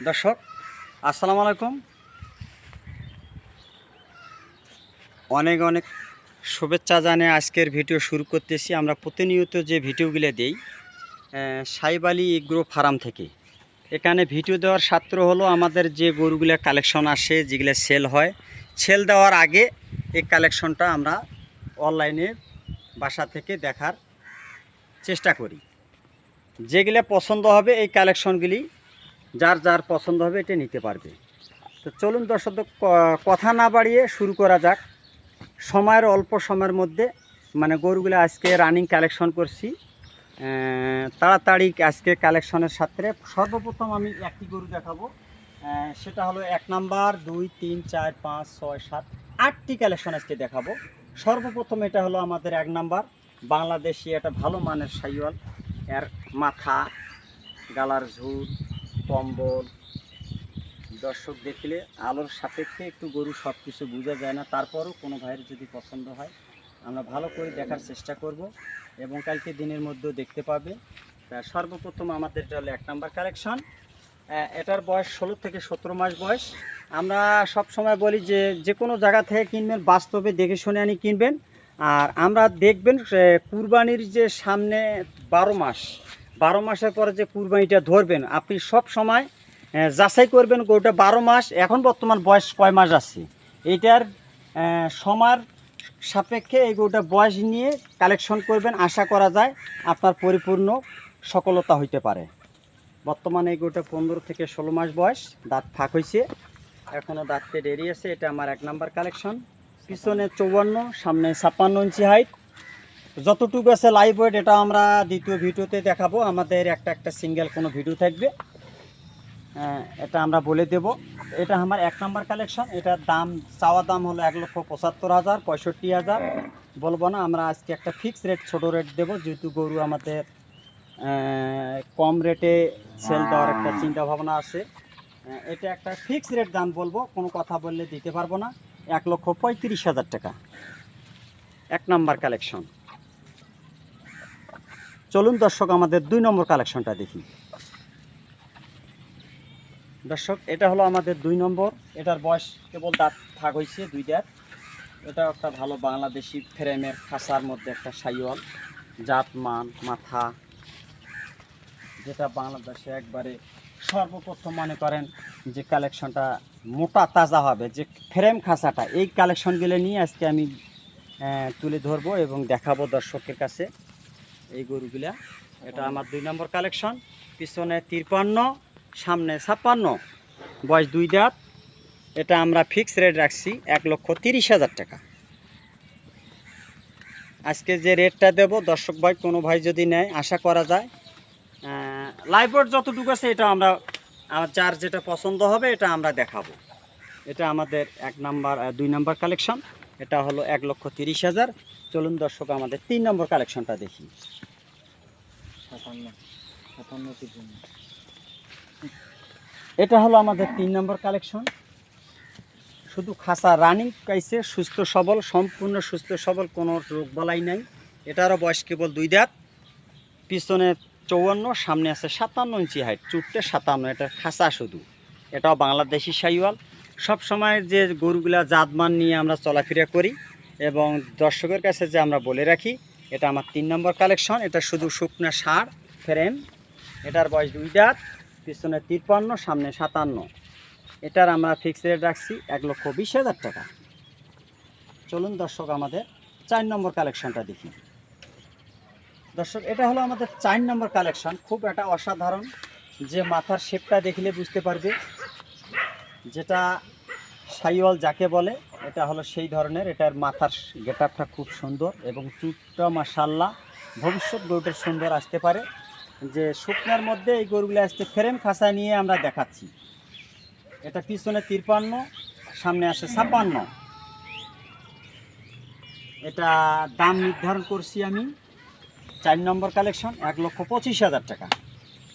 দর্শক আসসালামু আলাইকুম, অনেক অনেক শুভেচ্ছা জানিয়ে আজকের ভিডিও শুরু করতেছি। আমরা প্রতিনিয়ত যে ভিডিওগুলো দেই সাহেব আলী এগ্রো ফার্ম থেকে। এখানে ভিডিও দেওয়ার ছাত্র হলো আমাদের যে গরুগুলো কালেকশন আসে, যেগুলো সেল হয়, সেল দেওয়ার আগে এই কালেকশনটা আমরা অনলাইনে বাসা থেকে দেখার চেষ্টা করি। যেগুলো পছন্দ হবে এই কালেকশনগুলি যার যার পছন্দ হবে এটা নিতে পারবে। তো চলুন দর্শক, কথা না বাড়িয়ে শুরু করা যাক। সময়ের অল্প সময়ের মধ্যে গরুগুলো আজকে রানিং কালেকশন করছি, তাড়াতাড়ি আজকে কালেকশনের সাথে সর্বপ্রথম আমি একটি গরু দেখাবো। সেটা হলো 1 নাম্বার, 2, 3, 4, 5, 6, 7, 8টি কালেকশন আজকে দেখাবো। সর্বপ্রথম এটা হলো আমাদের 1 নাম্বার, বাংলাদেশি একটা ভালো মানের শাহিওয়াল। এর মাথা, গালার ঝুল, কম্বল, দর্শক দেখলে আলোর সাপেক্ষে একটু গরু সব কিছু বোঝা যায় না, তারপরও কোনো ভাইয়ের যদি পছন্দ হয় আমরা ভালো করে দেখার চেষ্টা করব এবং কালকে দিনের মধ্যেও দেখতে পাবে। তা সর্বপ্রথম আমাদের এটা হলো 1 নাম্বার কালেকশন। এটার বয়স 16 থেকে 17 মাস বয়স। আমরা সব সময় বলি যে যে কোনো জায়গা থেকে কিনবেন বাস্তবে দেখে শুনে আনি কিনবেন। আর আমরা দেখবেন কুরবানির যে সামনে 12 মাসের পরে যে কুরবানিটা ধরবেন, আপনি সব সময় যাচাই করবেন গরুটা 12 মাস, এখন বর্তমান বয়স কয় মাস আছে, এইটার সময়ের সাপেক্ষে এই গরুটা বয়স নিয়ে কালেকশন করবেন। আশা করা যায় আপনার পরিপূর্ণ সফলতা হইতে পারে। বর্তমানে এই গরুটা 15 থেকে 16 মাস বয়স, দাঁত ফাঁক হয়েছে, এখনও দাঁততে দেরি আছে। এটা আমার 1 নাম্বার কালেকশন। পিছনে 54, সামনে 56 ইঞ্চি হাইট। যতটুকু আছে লাইভ ওয়েট এটা আমরা দ্বিতীয় ভিডিওতে দেখাবো। আমাদের একটা সিঙ্গেল কোনো ভিডিও থাকবে, এটা আমরা বলে দেব। এটা আমার 1 নাম্বার কালেকশন। এটার দাম, চাওয়া দাম হলো 1,75,000, 65,000 বলবো না। আমরা আজকে একটা ফিক্স রেট, ছোটো রেট দেবো, যেহেতু গরু আমাদের কম রেটে সেল দেওয়ার একটা চিন্তা ভাবনা আছে। এটা একটা ফিক্স রেট দাম বলবো, কোনো কথা বললে দিতে পারবো না। 1,35,000 টাকা 1 নাম্বার কালেকশন। চলুন দর্শক আমাদের 2 নম্বর কালেকশনটা দেখি। দর্শক এটা হলো আমাদের 2 নম্বর। এটার বয়স কেবল দাঁত ভাগ হয়েছে, 2 দাঁত। এটা একটা ভালো বাংলাদেশি ফ্রেমের খাঁচার মধ্যে একটা শাহিওয়াল, জাত মান মাথা, যেটা বাংলাদেশে একবারে সর্বপ্রথম মনে করেন যে কালেকশনটা মোটা তাজা হবে, যে ফ্রেম খাঁচাটা, এই কালেকশনগুলো নিয়ে আজকে আমি তুলে ধরবো এবং দেখাবো দর্শকের কাছে এই গরুগুলা। এটা আমার 2 নম্বর কালেকশন। পিছনে 53, সামনে 56, বয়স 2 দাঁত। এটা আমরা ফিক্স রেট রাখছি 1,30,000 টাকা। আজকে যে রেটটা দেব দর্শক ভাই, কোনো ভাই যদি নেয় আশা করা যায় লাইভ বোর্ড যতটুকু আছে এটা আমরা যার যেটা পছন্দ হবে এটা আমরা দেখাবো। এটা আমাদের 2 নাম্বার কালেকশন। এটা হলো 1,30,000। চলুন দর্শক আমাদের 3 নম্বর কালেকশনটা দেখি। 57 এটা হলো আমাদের 3 নম্বর কালেকশন। শুধু খাসা রানিং পাইছে, সুস্থ সবল, সম্পূর্ণ সুস্থ সবল, কোনো রোগ বালাই নাই। এটারও বয়স কেবল 2 দাঁত। পিছনে 54, সামনে আছে 57 ইঞ্চি হাইট, চুটতে 57। এটা খাসা শুধু। এটাও বাংলাদেশি শাহিওয়াল। সব সময় যে গরুগুলা জাতমান নিয়ে আমরা চলাফেরা করি এবং দর্শকের কাছে যে আমরা বলে রাখি, এটা আমার 3 নম্বর কালেকশন। এটা শুধু শুকনা ষাঁড় ফ্রেম। এটার বয়স 2 দাঁত। পিছনে 53, সামনে 57। এটার আমরা ফিক্স রেট রাখছি 1,20,000 টাকা। চলুন দর্শক আমাদের 4 নম্বর কালেকশনটা দেখি। দর্শক এটা হলো আমাদের 4 নম্বর কালেকশন। খুব একটা অসাধারণ, যে মাথার শেপটা দেখলে বুঝতে পারবে যেটা শাহিওয়াল যাকে বলে, এটা হলো সেই ধরনের। এটার মাথার গেটআপটা খুব সুন্দর এবং চুটটা মাশাআল্লাহ। ভবিষ্যৎ গরুটার সুন্দর আসতে পারে। যে শুকনার মধ্যে এই গরুগুলো আজকে ফ্রেম খাঁচা নিয়ে আমরা দেখাচ্ছি। এটা পিছনে 53, সামনে আছে 56। এটা দাম নির্ধারণ করছি আমি 4 নম্বর কালেকশন 1,25,000 টাকা।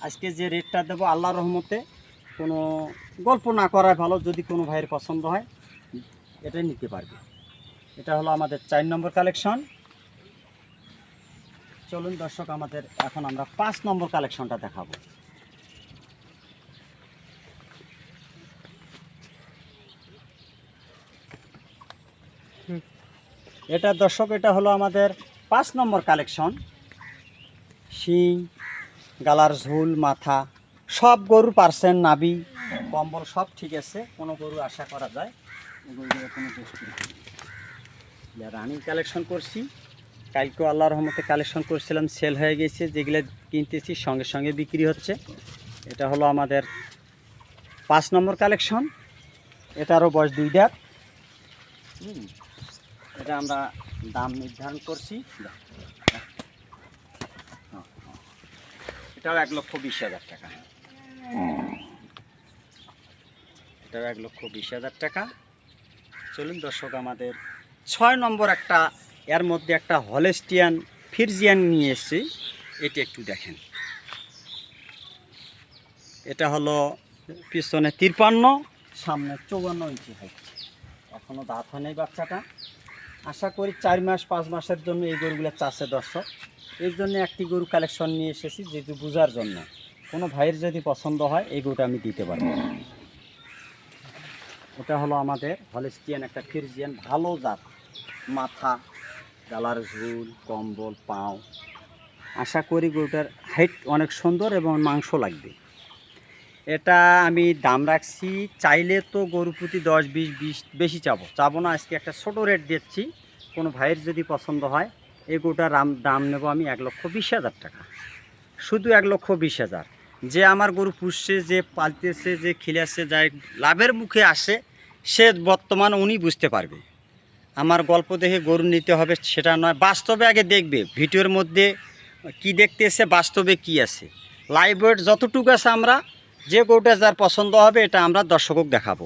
আজকে যে রেটটা দেবো আল্লাহর রহমতে কোনো গল্প না করাই ভালো, যদি কোনো ভাইয়ের পছন্দ হয় এটাই নিতে পারবে। এটা হলো আমাদের 4 নম্বর কালেকশন। চলুন দর্শক আমাদের এখন আমরা 5 নম্বর কালেকশনটা দেখাবো। এটা দর্শক, এটা হলো আমাদের 5 নম্বর কালেকশন। শিং, গালার ঝুল, মাথা সব গরুর পার্সেন্ট, নাভি, কম্বল সব ঠিক আছে। কোনো গরু আশা করা যায় গরুগুলো কোনো দোষ নেই। রানিং কালেকশন করছি, কালকেও আল্লাহর রহমতে কালেকশন করছিলাম, সেল হয়ে গেছে। যেগুলো কিনতেছি সঙ্গে সঙ্গে বিক্রি হচ্ছে। এটা হলো আমাদের 5 নম্বর কালেকশন। এটারও বয়স 2 দাঁত। এটা আমরা দাম নির্ধারণ করছি, এটাও 1,20,000 টাকা। এটাও 1,20,000 টাকা। চলুন দর্শক, আমাদের 6 নম্বর একটা, এর মধ্যে একটা হলস্টিয়ান ফ্রিজিয়ান নিয়ে এসেছি। এটি একটু দেখেন। এটা হলো পিছনে 53, সামনে 54 ইঞ্চি হাইট। এখনও দাঁত হয় নাই বাচ্চাটা। আশা করি 4 মাস 5 মাসের জন্য এই গরুগুলো চাষে দর্শক। এর জন্য একটি গরু কালেকশন নিয়ে এসেছি, যেহেতু বোঝার জন্য। কোনো ভাইয়ের যদি পছন্দ হয় এই গরুটা আমি দিতে পারবো। ওটা হলো আমাদের হলস্টিয়ান একটা ফ্রিজিয়ান, ভালো জাত। মাথা, গালার ঝুল, কম্বল, পাও। আশা করি গরুটার হাইট অনেক সুন্দর এবং মাংস লাগবে। এটা আমি দাম রাখছি, চাইলে তো গরু প্রতি 10-20 বেশি চাবো না। আজকে একটা ছোটো রেট দিচ্ছি। কোনো ভাইয়ের যদি পছন্দ হয় এই গরুটার দাম নেব আমি 1,20,000 টাকা। শুধু 1,20,000। যে আমার গরু পুষছে, যে পালতেছে, যে খিলাচ্ছে, যাই লাভের মুখে আসে, সে বর্তমান উনি বুঝতে পারবে। আমার গল্প দেখে গরু নিতে হবে সেটা নয়, বাস্তবে আগে দেখবে ভিডিওর মধ্যে কি দেখতেছে, বাস্তবে কি আছে। লাইভ ওয়েট যতটুকু আছে, আমরা যে গরুটা যার পছন্দ হবে এটা আমরা দর্শকক দেখাবো।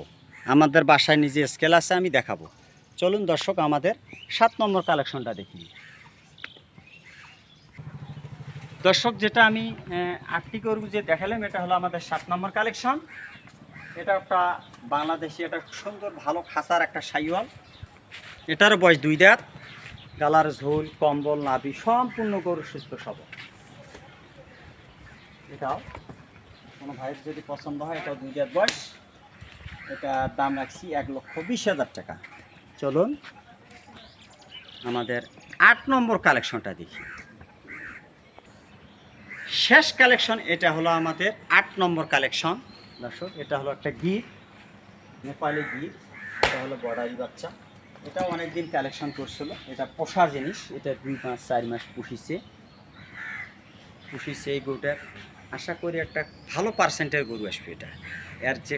আমাদের বাসায় নিজে স্কেল আছে, আমি দেখাবো। চলুন দর্শক, আমাদের 7 নম্বর কালেকশনটা দেখি। দর্শক, যেটা আমি 8টি গরু যে দেখালাম, এটা হলো আমাদের 7 নম্বর কালেকশন। এটা একটা বাংলাদেশি, এটা সুন্দর ভালো খাসার একটা সাইওয়াল। এটারও বয়স 2 দাঁত। গালার ঝোল, কম্বল, নাভি সম্পূর্ণ গরু সুস্থ সবল। এটাও কোনো ভাইয়ের যদি পছন্দ হয়, এটাও 2 দাঁত বয়স। এটার দাম রাখছি 1,20,000 টাকা। চলুন আমাদের 8 নম্বর কালেকশনটা দেখি। শেষ কালেকশন, এটা হলো আমাদের 8 নম্বর কালেকশন। দর্শক, এটা হলো একটা গির, নেপালি গির। এটা হলো বর্ডারি বাচ্চা। এটা অনেক দিন কালেকশন করছিল। এটা পোষা জিনিস। এটা 2 মাস 4 মাস পুষিছে এই গরুটার। আশা করি একটা ভালো পার্সেন্টের গরু আসবে এটা। এর যে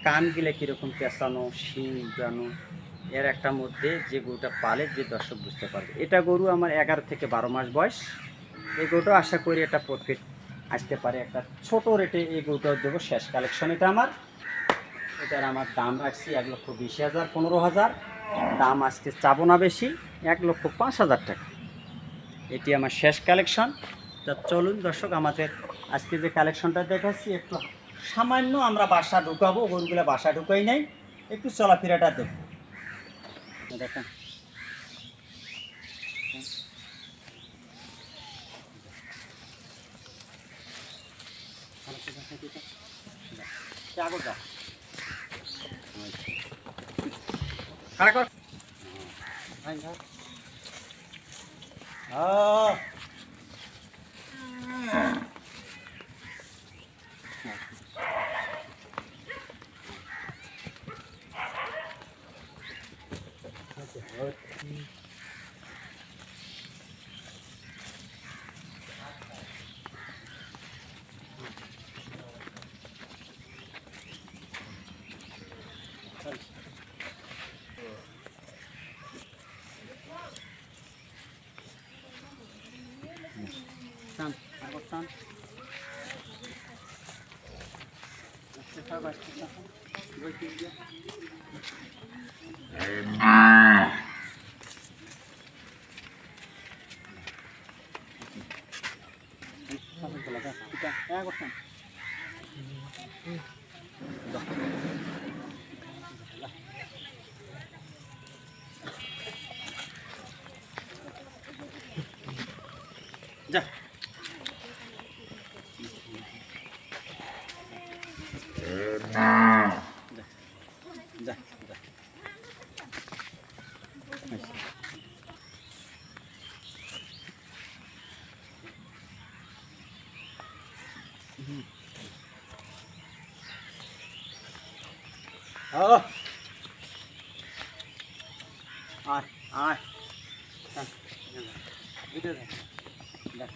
কানগুলো কীরকম পেঁচানো, শিং উড়ানো, এর একটা মধ্যে যে গরুটা পালে যে দর্শক বুঝতে পারবে। এটা গরু আমার 11 থেকে 12 মাস বয়স। এই গরুটা আশা করি একটা প্রফিট আসতে পারে। একটা ছোট রেটে এই গরুটাও দেবো। শেষ কালেকশন এটা আমার। এটার আমার দাম রাখছি 1,20,000, 15,000 দাম। আজকে চাবো না বেশি, 1,05,000 টাকা। এটি আমার শেষ কালেকশন। তা চলুন দর্শক, আমাদের আজকে যে কালেকশনটা দেখাচ্ছি, একটু সামান্য আমরা বাসা ঢুকাবো। গরুগুলো বাসা ঢুকাই নাই, একটু চলাফেরাটা দেখবো। দেখেন, যা যা যা আয় আয়, ভিডিও দেখ।